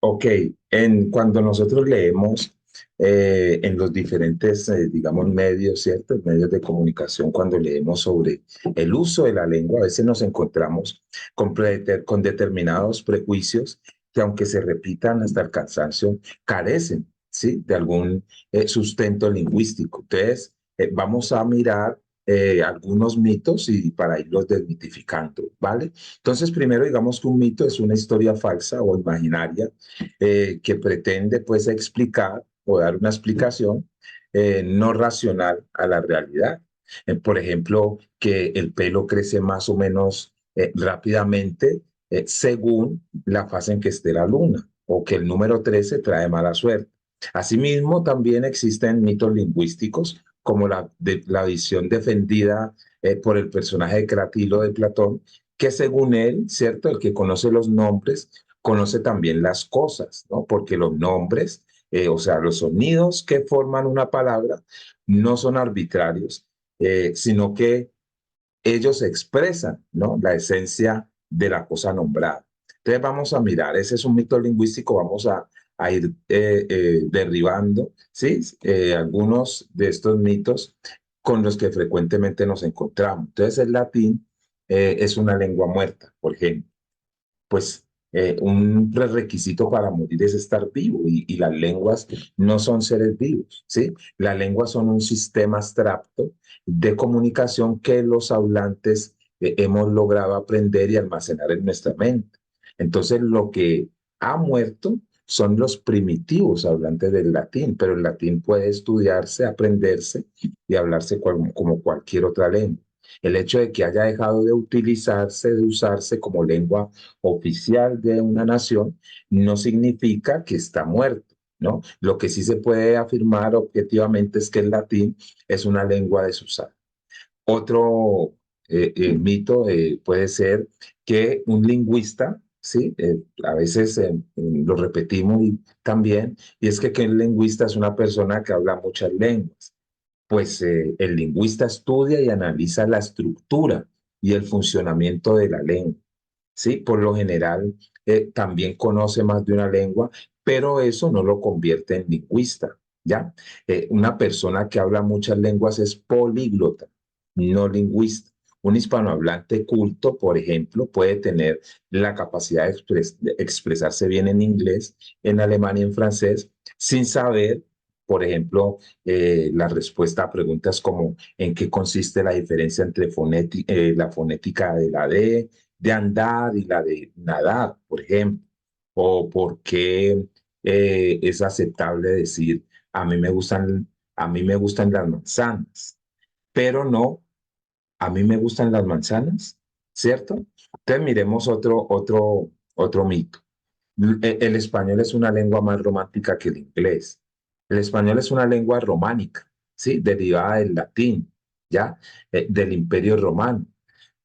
Ok, cuando nosotros leemos en los diferentes, digamos, medios, ¿cierto? Medios de comunicación, cuando leemos sobre el uso de la lengua, a veces nos encontramos con determinados prejuicios que, aunque se repitan hasta el cansancio, carecen, ¿sí? De algún sustento lingüístico. Entonces, vamos a mirar algunos mitos y para irlos desmitificando, ¿vale? Entonces, primero digamos que un mito es una historia falsa o imaginaria que pretende pues explicar o dar una explicación no racional a la realidad. Por ejemplo, que el pelo crece más o menos rápidamente según la fase en que esté la luna, o que el número 13 trae mala suerte. Asimismo, también existen mitos lingüísticos como la visión defendida por el personaje de Cratilo de Platón, que según él, ¿cierto? El que conoce los nombres conoce también las cosas, ¿no? Porque los nombres, o sea, los sonidos que forman una palabra no son arbitrarios, sino que ellos expresan, ¿no? La esencia de la cosa nombrada. Entonces vamos a mirar, ese es un mito lingüístico, vamos a ir derribando, ¿sí? Algunos de estos mitos con los que frecuentemente nos encontramos. Entonces el latín es una lengua muerta, por ejemplo, pues un prerequisito para morir es estar vivo y las lenguas no son seres vivos, ¿sí? Las lenguas son un sistema abstracto de comunicación que los hablantes hemos logrado aprender y almacenar en nuestra mente. Entonces, lo que ha muerto son los primitivos hablantes del latín, pero el latín puede estudiarse, aprenderse y hablarse como cualquier otra lengua. El hecho de que haya dejado de utilizarse, de usarse como lengua oficial de una nación, no significa que está muerto, ¿no? Lo que sí se puede afirmar objetivamente es que el latín es una lengua desusada. Otro mito puede ser que un lingüista, ¿sí? A veces lo repetimos también, y es que el lingüista es una persona que habla muchas lenguas. Pues el lingüista estudia y analiza la estructura y el funcionamiento de la lengua. ¿Sí? Por lo general, también conoce más de una lengua, pero eso no lo convierte en lingüista, ¿ya? Una persona que habla muchas lenguas es políglota, no lingüista. Un hispanohablante culto, por ejemplo, puede tener la capacidad de expresarse bien en inglés, en alemán y en francés, sin saber, por ejemplo, la respuesta a preguntas como en qué consiste la diferencia entre la fonética de la D, de andar y la de nadar, por ejemplo, o por qué es aceptable decir a mí me gustan las manzanas, pero no a mí me gustan las manzanas, ¿cierto? Entonces miremos otro mito. El español es una lengua más romántica que el inglés. El español es una lengua románica, ¿sí? Derivada del latín, ¿ya? Del Imperio Romano,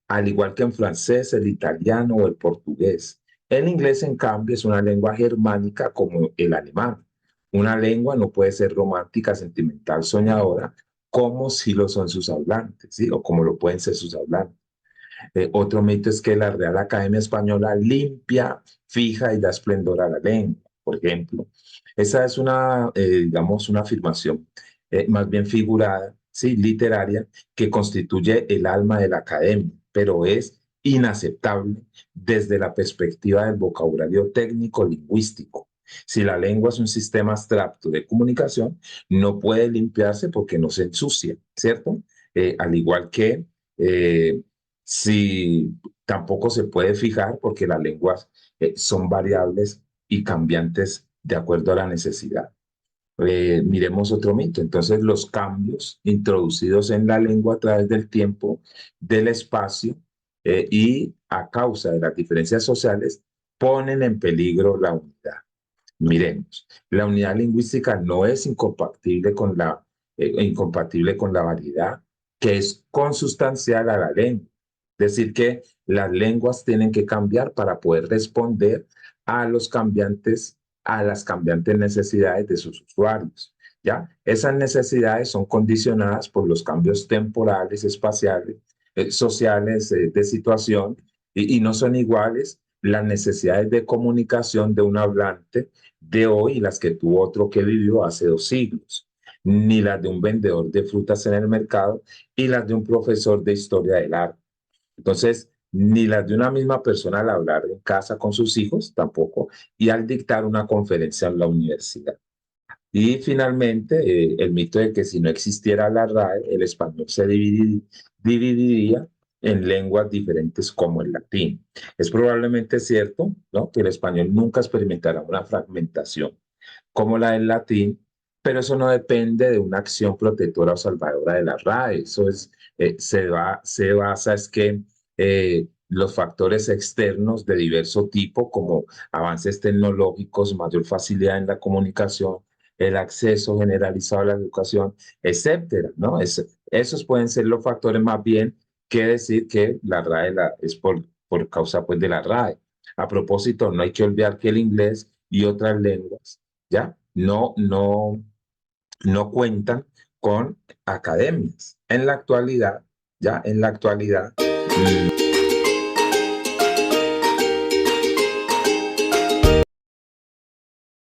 al igual que en francés, el italiano o el portugués. El inglés, en cambio, es una lengua germánica como el alemán. Una lengua no puede ser romántica, sentimental, soñadora, como si lo son sus hablantes, ¿sí? O como lo pueden ser sus hablantes. Otro mito es que la Real Academia Española limpia, fija y da esplendor a la lengua, por ejemplo. Esa es digamos, una afirmación más bien figurada, sí, literaria, que constituye el alma de la academia, pero es inaceptable desde la perspectiva del vocabulario técnico lingüístico. Si la lengua es un sistema abstracto de comunicación, no puede limpiarse porque no se ensucia, ¿cierto? Al igual que eh, si tampoco se puede fijar porque las lenguas son variables y cambiantes de acuerdo a la necesidad. Miremos otro mito. Entonces, los cambios introducidos en la lengua a través del tiempo, del espacio y a causa de las diferencias sociales ponen en peligro la unidad. Miremos, la unidad lingüística no es incompatible con la variedad, que es consustancial a la lengua. Es decir, que las lenguas tienen que cambiar para poder responder a a las cambiantes necesidades de sus usuarios. ¿Ya? Esas necesidades son condicionadas por los cambios temporales, espaciales, sociales, de situación, y no son iguales las necesidades de comunicación de un hablante de hoy y las que tuvo otro que vivió hace 2 siglos, ni las de un vendedor de frutas en el mercado y las de un profesor de historia del arte. Entonces, ni las de una misma persona al hablar en casa con sus hijos, tampoco, y al dictar una conferencia en la universidad. Y finalmente, el mito de que si no existiera la RAE, el español se dividiría en lenguas diferentes como el latín. Es probablemente cierto, ¿no?, que el español nunca experimentará una fragmentación como la del latín, pero eso no depende de una acción protectora o salvadora de la RAE. Eso es, se basa es que los factores externos de diverso tipo, como avances tecnológicos, mayor facilidad en la comunicación, el acceso generalizado a la educación, etcétera, ¿no? Esos pueden ser los factores más bien que decir que la RAE es por causa pues de la RAE. A propósito, no hay que olvidar que el inglés y otras lenguas ya no cuentan con academias. En la actualidad, ya en la actualidad,